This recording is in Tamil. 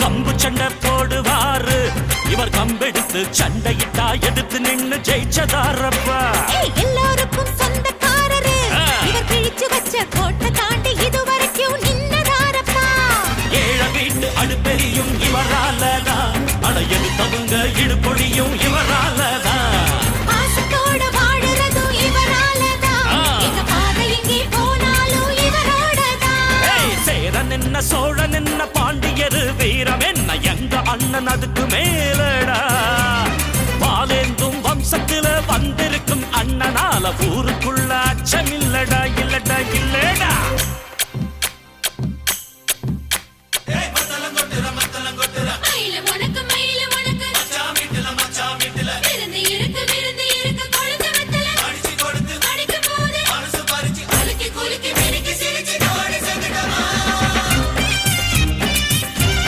கம்பு சண்டை போடுவாரு. இவர் கம்பெடுத்து சண்டையிட்டா எடுத்து நின்னு ஜெயிச்சதாரப்பா. எல்லாருக்கும் சொந்தக்காரரு. இவர் கிழிச்சு வச்ச கோட்டை தாண்டி இதுவரைக்கும் நின்னதாரப்பா. ஏழ வீட்டு அடுப்பெரியும் இவராலதான். அட எடுத்தவங்க இடுபொடியும் இவராலதான். பாசத்தோட வாழறதும் இவராலதான். எங்க பாதை எங்கே போனாலும் இவரோடதான். சேரன் என்ன சோழன் என்ன பாண்டியரு வீரம் என்ன எங்க அண்ணன் அதுக்கு மேலடா. வாலேந்தும் வம்சத்துல வந்திருக்கும் அண்ணனால ஊருக்குள்ள அச்சமில்லை.